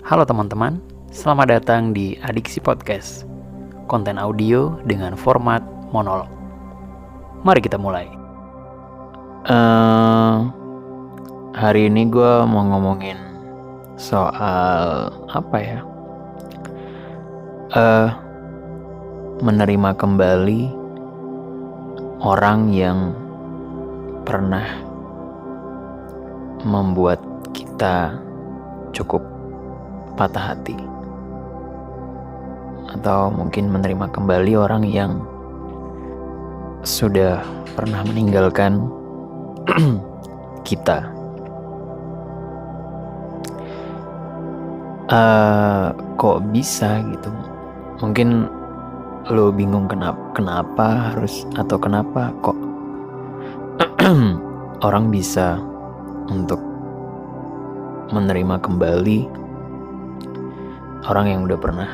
Halo teman-teman, selamat datang di Adiksi Podcast, konten audio dengan format monolog. Mari kita mulai. Hari ini gue mau ngomongin soal apa ya? Menerima kembali orang yang pernah membuat kita cukup patah hati, atau mungkin menerima kembali orang yang sudah pernah meninggalkan kita. Kok bisa gitu? Mungkin lo bingung kenapa harus, atau kenapa kok orang bisa untuk menerima kembali orang yang udah pernah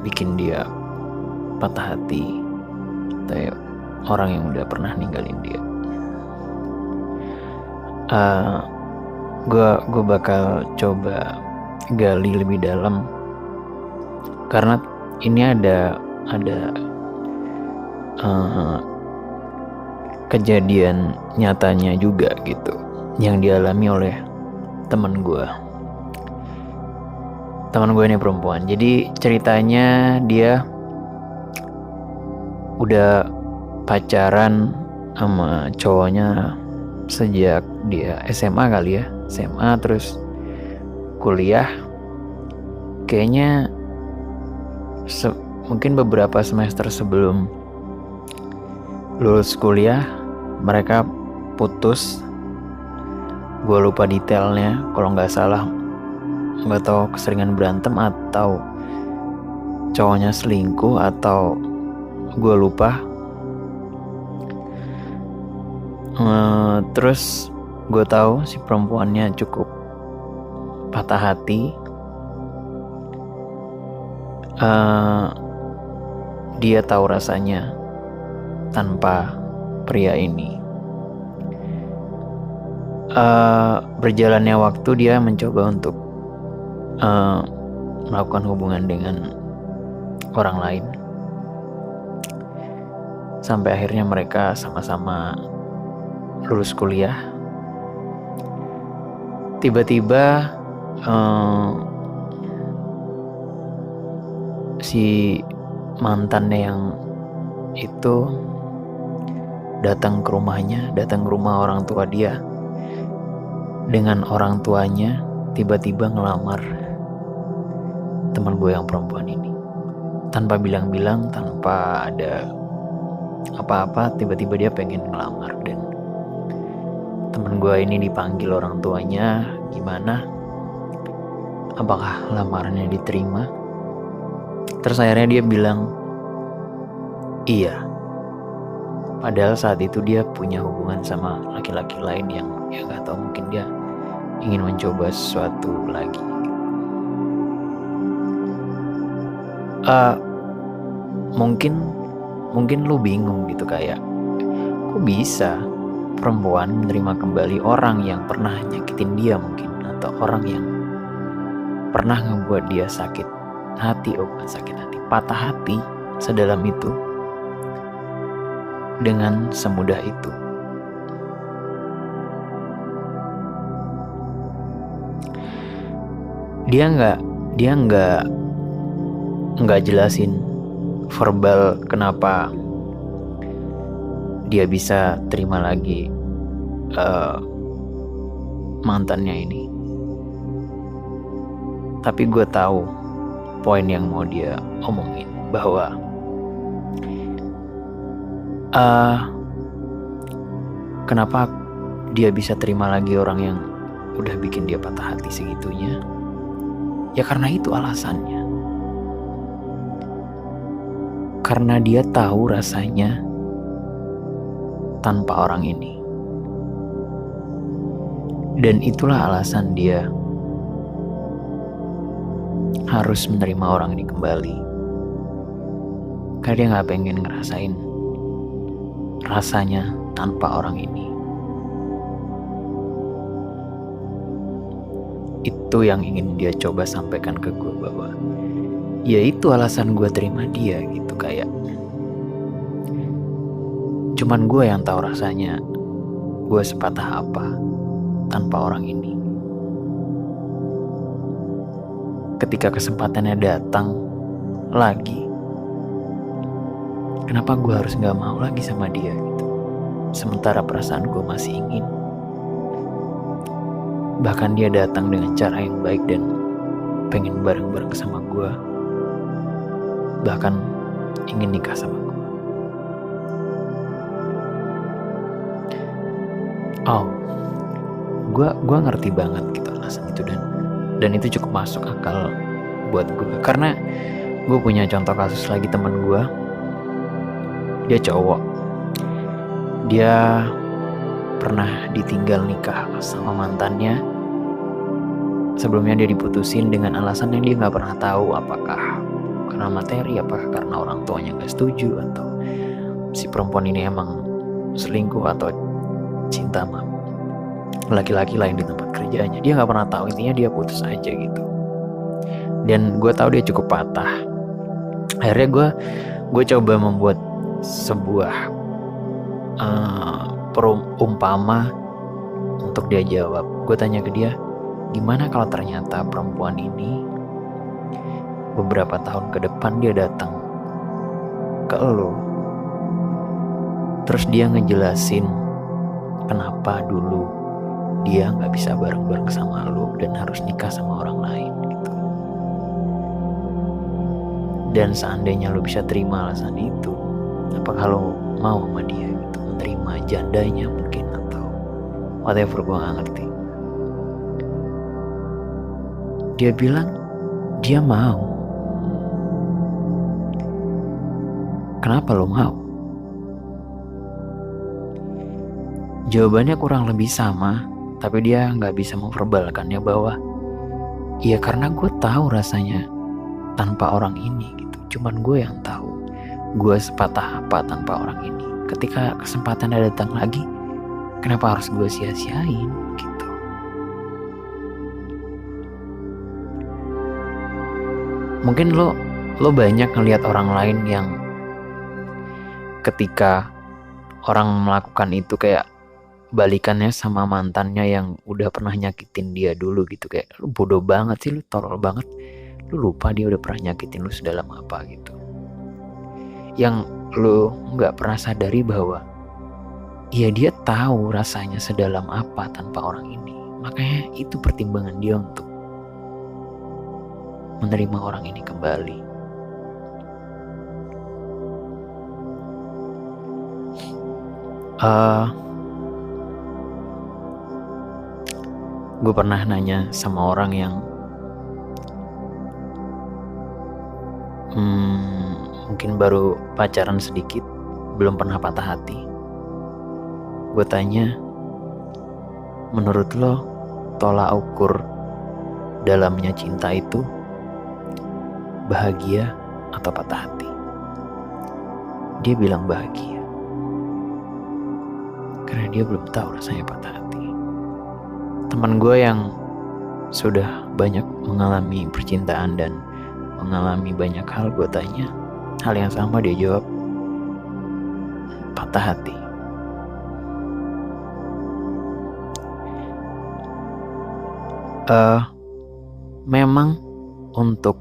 bikin dia patah hati, atau orang yang udah pernah ninggalin dia. Gue bakal coba gali lebih dalam, karena ini ada kejadian nyatanya juga gitu, yang dialami oleh teman gue ini perempuan. Jadi ceritanya dia udah pacaran sama cowoknya sejak dia SMA kali ya, SMA terus kuliah. Kayaknya mungkin beberapa semester sebelum lulus kuliah mereka putus. Gue lupa detailnya, kalau nggak salah, nggak tahu keseringan berantem atau cowoknya selingkuh, atau gue lupa. Terus gue tahu si perempuannya cukup patah hati. Dia tahu rasanya tanpa pria ini. Berjalannya waktu dia mencoba untuk melakukan hubungan dengan orang lain, sampai akhirnya mereka sama-sama lulus kuliah. Tiba-tiba si mantannya yang itu datang ke rumahnya, datang ke rumah orang tua dia, dengan orang tuanya tiba-tiba ngelamar teman gue yang perempuan ini. Tanpa bilang-bilang, tanpa ada apa-apa, tiba-tiba dia pengen ngelamar. Dan teman gue ini dipanggil orang tuanya, gimana, apakah lamarannya diterima? Terus akhirnya dia bilang iya, padahal saat itu dia punya hubungan sama laki-laki lain yang gak tahu, mungkin dia ingin mencoba sesuatu lagi. Mungkin lu bingung gitu, kayak kok bisa perempuan menerima kembali orang yang pernah nyakitin dia mungkin, atau orang yang pernah ngebuat dia sakit hati, bukan sakit hati, patah hati sedalam itu, dengan semudah itu. Dia nggak jelasin verbal kenapa dia bisa terima lagi mantannya ini. Tapi gue tahu poin yang mau dia omongin, bahwa kenapa dia bisa terima lagi orang yang udah bikin dia patah hati segitunya. Ya karena itu alasannya. Karena dia tahu rasanya tanpa orang ini. Dan itulah alasan dia harus menerima orang ini kembali. Karena dia gak pengen ngerasain rasanya tanpa orang ini. Itu yang ingin dia coba sampaikan ke gue, bahwa ya itu alasan gue terima dia gitu. Kayak cuman gue yang tahu rasanya gue sepatah apa tanpa orang ini. Ketika kesempatannya datang lagi, kenapa gue harus gak mau lagi sama dia gitu. Sementara perasaan gue masih ingin. Bahkan dia datang dengan cara yang baik dan pengen bareng-bareng sama gue. Bahkan ingin nikah sama gue. Gue ngerti banget gitu alasan itu, dan itu cukup masuk akal buat gue. Karena gue punya contoh kasus lagi, teman gue, dia cowok, dia pernah ditinggal nikah sama mantannya. Sebelumnya dia diputusin dengan alasan yang dia gak pernah tahu, apakah karena materi, apakah karena orang tuanya gak setuju, atau si perempuan ini emang selingkuh atau cinta sama laki-laki lain di tempat kerjanya. Dia gak pernah tahu, intinya dia putus aja gitu. Dan gue tahu dia cukup patah. Akhirnya gue coba membuat sebuah perumpama untuk dia jawab. Gue tanya ke dia, gimana kalau ternyata perempuan ini beberapa tahun ke depan dia datang ke lo, terus dia ngejelasin kenapa dulu dia gak bisa bareng-bareng sama lo dan harus nikah sama orang lain gitu. Dan seandainya lo bisa terima alasan itu, apakah lo mau sama dia gitu, menerima jandanya mungkin atau whatever, gue gak ngerti. Dia bilang dia mau. Kenapa lo mau? Jawabannya kurang lebih sama, tapi dia gak bisa memverbalkannya bahwa ya karena gue tahu rasanya tanpa orang ini gitu. Cuman gue yang tahu gue sepatah apa tanpa orang ini. Ketika kesempatannya datang lagi, kenapa harus gue sia-siain gitu. Mungkin lo banyak ngelihat orang lain yang ketika orang melakukan itu kayak balikannya sama mantannya yang udah pernah nyakitin dia dulu gitu. Kayak lu bodoh banget sih, lu tolol banget, lu lupa dia udah pernah nyakitin lu sedalam apa gitu. Yang lu gak pernah sadari bahwa ya dia tahu rasanya sedalam apa tanpa orang ini. Makanya itu pertimbangan dia untuk menerima orang ini kembali. Gue pernah nanya sama orang yang mungkin baru pacaran sedikit, belum pernah patah hati. Gue tanya, menurut lo tolak ukur dalamnya cinta itu bahagia atau patah hati? Dia bilang bahagia, karena dia belum tahu rasanya patah hati. Teman gue yang sudah banyak mengalami percintaan dan mengalami banyak hal, gue tanya hal yang sama, dia jawab patah hati. Memang untuk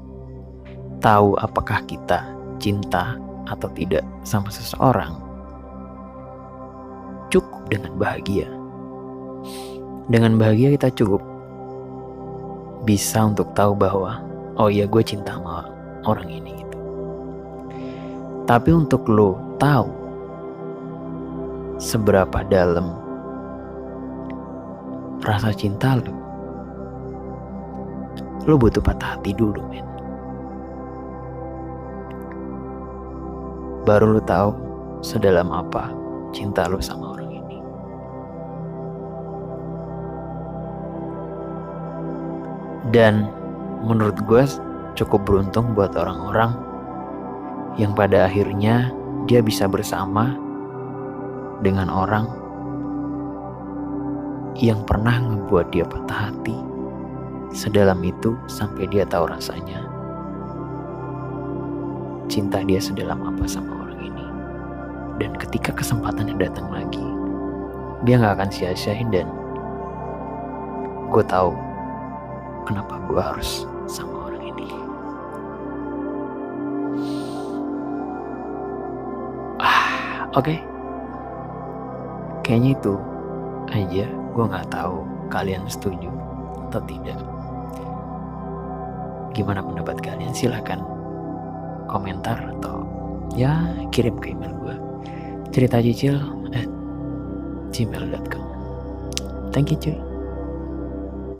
tahu apakah kita cinta atau tidak sama seseorang, cukup dengan bahagia. Dengan bahagia kita cukup bisa untuk tahu bahwa oh iya, gue cinta sama orang ini gitu. Tapi untuk lo tahu seberapa dalam rasa cinta lo butuh patah hati dulu, men. Baru lo tahu sedalam apa cinta lo sama orang ini. Dan menurut gue cukup beruntung buat orang-orang yang pada akhirnya dia bisa bersama dengan orang yang pernah ngebuat dia patah hati sedalam itu sampai dia tahu rasanya cinta dia sedalam apa sama orang ini. Dan ketika kesempatannya datang lagi, dia gak akan sia-siain. Dan gue tahu kenapa gue harus sama orang ini. Oke. Kayaknya itu aja. Gue gak tahu kalian setuju atau tidak. Gimana pendapat kalian? Silahkan komentar atau ya kirim ke email gue, ceritacicil@gmail.com. Thank you cuy.